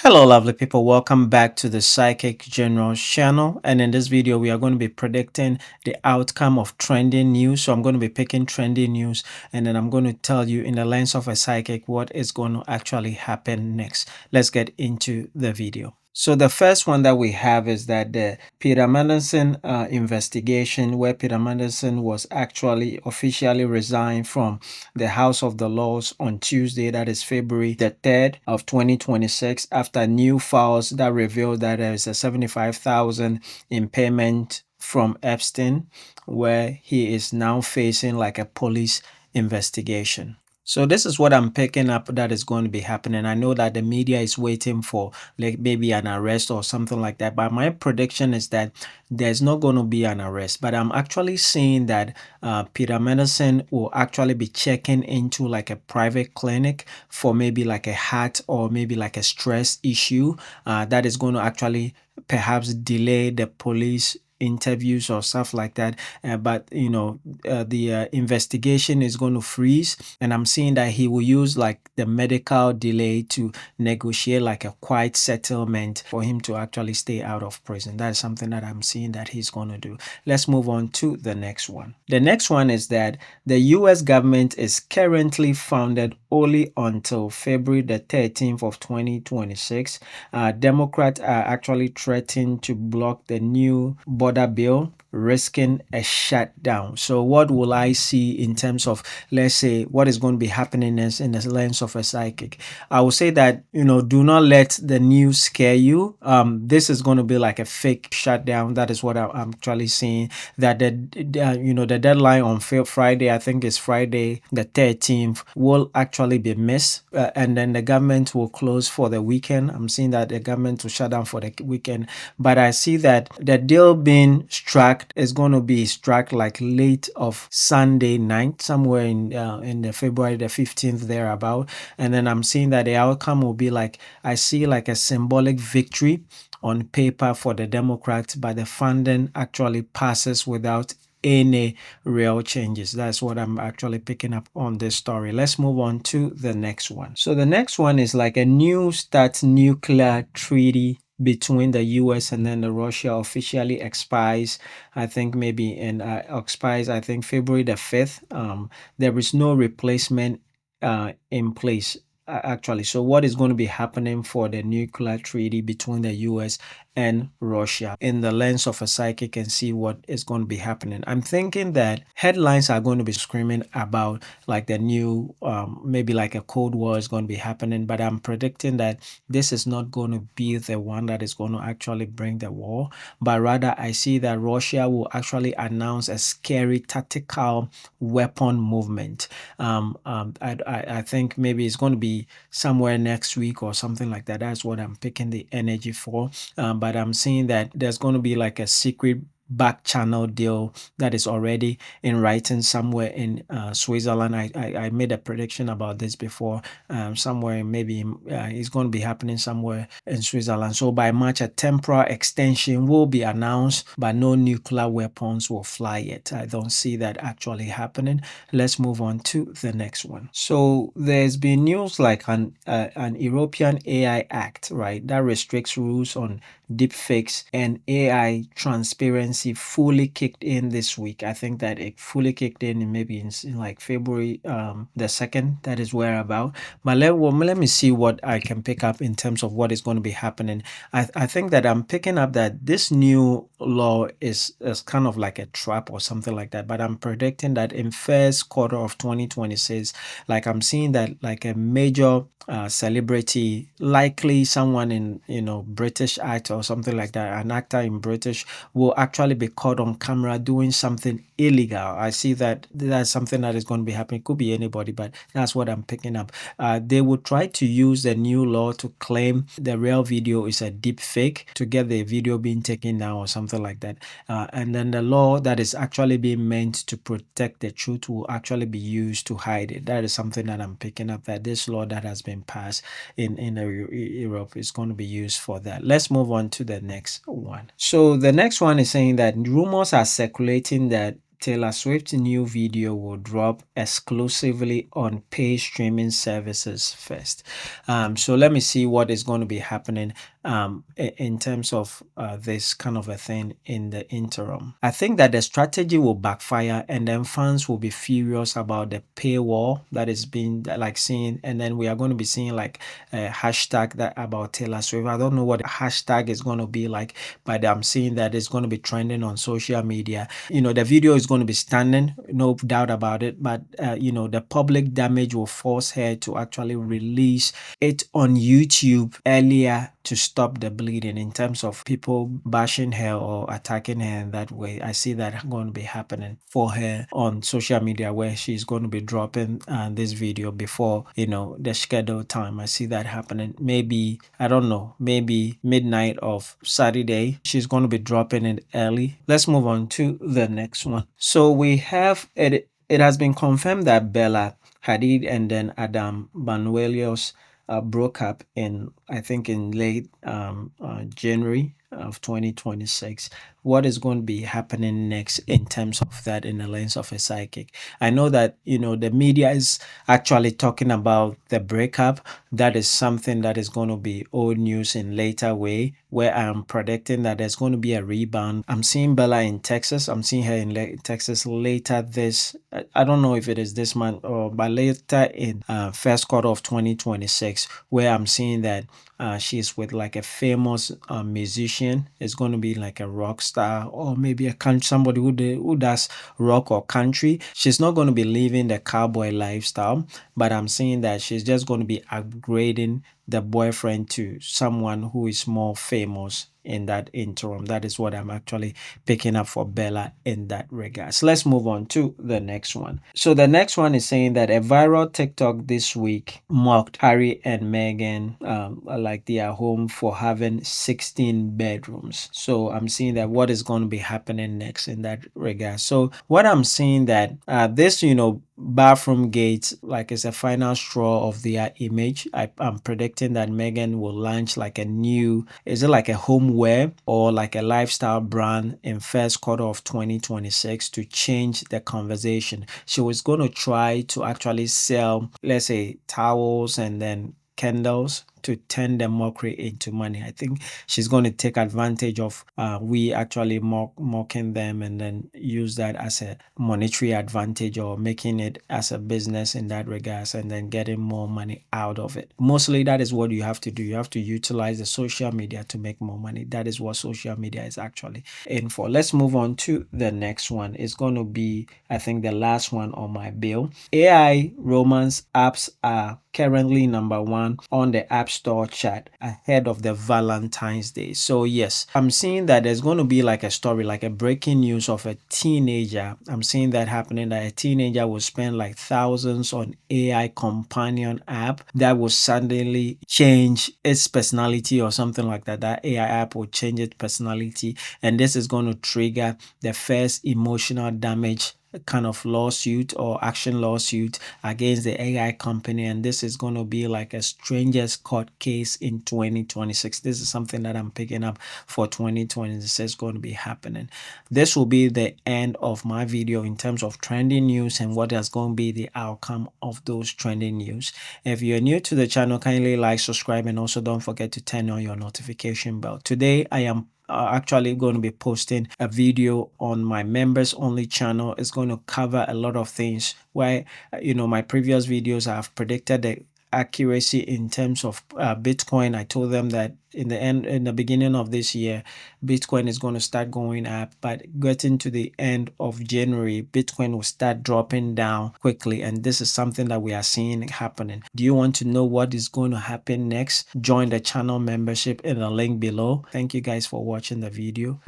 Hello lovely people, welcome back to the Psychic General channel, and in this video we are going to be predicting the outcome of trending news. So I'm going to be picking trending news and then I'm going to tell you in the lens of a psychic what is going to actually happen next. Let's get into the video. So the first one that we have is that the Peter Mandelson investigation, where Peter Mandelson was actually officially resigned from the House of the Lords on Tuesday, that is February the 3rd of 2026, after new files that revealed that there is a 75,000 in payment from Epstein, where he is now facing like a police investigation. So this is what I'm picking up that is going to be happening. I know that the media is waiting for like maybe an arrest or something like that, but my prediction is that there's not going to be an arrest. But I'm actually seeing that Peter Medicine will actually be checking into like a private clinic for maybe like a heart or maybe like a stress issue that is going to actually perhaps delay the police interviews or stuff like that, but the investigation is going to freeze, and I'm seeing that he will use like the medical delay to negotiate like a quiet settlement for him to actually stay out of prison. That is something that I'm seeing that he's going to do. Let's move on to the next one. The next one is that the US government is currently funded only until February the 13th of 2026. Democrats are actually threatening to block the new border bill, risking a shutdown. So what will I see in terms of, let's say, what is going to be happening is in the lens of a psychic? I will say that, do not let the news scare you. This is going to be like a fake shutdown. That is what I'm actually seeing. That the deadline on Friday, I think it's Friday the 13th, will actually be missed, and then the government will close for the weekend. I'm seeing that the government will shut down for the weekend, but I see that the deal being struck is going to be struck like late of Sunday night, somewhere in the February the 15th thereabout, and then I'm seeing that the outcome will be like, I see like a symbolic victory on paper for the Democrats, but the funding actually passes without any real changes. That's what I'm actually picking up on this story. Let's move on to the next one. So the next one is like a new start nuclear treaty between the US and then the Russia officially expires, I think maybe expires, I think February the 5th. There is no replacement in place actually. So what is going to be happening for the nuclear treaty between the US and Russia in the lens of a psychic and see what is going to be happening? I'm thinking that headlines are going to be screaming about like the new, maybe like a Cold War is going to be happening, but I'm predicting that this is not going to be the one that is going to actually bring the war, but rather I see that Russia will actually announce a scary tactical weapon movement. I think maybe it's going to be somewhere next week or something like that. That's what I'm picking the energy for. But I'm seeing that there's going to be like a secret back channel deal that is already in writing somewhere in Switzerland. I made a prediction about this before, somewhere maybe it's going to be happening somewhere in Switzerland. So by March, a temporal extension will be announced, but no nuclear weapons will fly yet. I don't see that actually happening. Let's move on to the next one. So there's been news like an European AI Act, right, that restricts rules on deepfakes and AI transparency fully kicked in this week. I think that it fully kicked in maybe in like February the 2nd. That is where about. But let me see what I can pick up in terms of what is going to be happening. I think that I'm picking up that this new law is kind of like a trap or something like that. But I'm predicting that in first quarter of 2026, like I'm seeing that like a major celebrity, likely someone in British actor or something like that, an actor in British, will actually be caught on camera doing something illegal. I see that that's something that is going to be happening. It could be anybody, but that's what I'm picking up. They would try to use the new law to claim the real video is a deep fake to get the video being taken down or something like that. And then the law that is actually being meant to protect the truth will actually be used to hide it. That is something that I'm picking up, that this law that has been passed in Europe is going to be used for that. Let's move on to the next one. So the next one is saying that rumors are circulating that Taylor Swift's new video will drop exclusively on pay streaming services first. So let me see what is going to be happening in terms of this kind of a thing in the interim. I think that the strategy will backfire, and then fans will be furious about the paywall that is being like seen, and then we are going to be seeing like a hashtag that about Taylor Swift. I don't know what the hashtag is going to be like, but I'm seeing that it's going to be trending on social media. The video is going to be standing, no doubt about it, but the public damage will force her to actually release it on YouTube earlier to stop the bleeding in terms of people bashing her or attacking her in that way. I see that going to be happening for her on social media, where she's going to be dropping this video before the scheduled time. I see that happening. Maybe, I don't know, maybe midnight of Saturday she's going to be dropping it early. Let's move on to the next one. So we have it has been confirmed that Bella Hadid and then Adam Banuelios broke up I think in late January of 2026. What is going to be happening next in terms of that in the lens of a psychic? I know that the media is actually talking about the breakup. That is something that is going to be old news in later way, where I'm predicting that there's going to be a rebound. I'm seeing Bella in Texas. I'm seeing her in Texas later this, I don't know if it is this month or but later in first quarter of 2026, where I'm seeing that she's with like a famous musician. It's going to be like a rock star, or maybe a country, somebody who does rock or country. She's not going to be living the cowboy lifestyle, but I'm seeing that she's just going to be upgrading the boyfriend to someone who is more famous in that interim. That is what I'm actually picking up for Bella in that regard. So let's move on to the next one. So the next one is saying that a viral TikTok this week mocked Harry and Meghan like they are home for having 16 bedrooms. So I'm seeing that what is going to be happening next in that regard. So what I'm seeing that this, bathroom gates like is a final straw of their image. I'm predicting that Meghan will launch like a new, is it like a homeware or like a lifestyle brand in first quarter of 2026 to change the conversation. She was going to try to actually sell, let's say, towels and then candles to turn the mockery into money. I think she's going to take advantage of we actually mocking them, and then use that as a monetary advantage, or making it as a business in that regards, and then getting more money out of it. Mostly that is what you have to do. You have to utilize the social media to make more money. That is what social media is actually in for. Let's move on to the next one. It's going to be, I think, the last one on my bill. AI romance apps are currently number one on the App Store chart ahead of the Valentine's Day. So yes, I'm seeing that there's going to be like a story, like a breaking news of a teenager. I'm seeing that happening, that a teenager will spend like thousands on AI companion app that will suddenly change its personality or something like that. That AI app will change its personality, and this is going to trigger the first emotional damage kind of lawsuit or action lawsuit against the AI company, and this is going to be like a strangest court case in 2026. This is something that I'm picking up for 2026 going to be happening. This will be the end of my video in terms of trending news and what is going to be the outcome of those trending news. If you're new to the channel, kindly like, subscribe, and also don't forget to turn on your notification bell. Today I am actually going to be posting a video on my members only channel. It's going to cover a lot of things where my previous videos I've predicted the accuracy in terms of Bitcoin. I told them that in the beginning of this year, Bitcoin is going to start going up, but getting to the end of January, Bitcoin will start dropping down quickly, and this is something that we are seeing happening. Do you want to know what is going to happen next? Join the channel membership in the link below. Thank you guys for watching the video.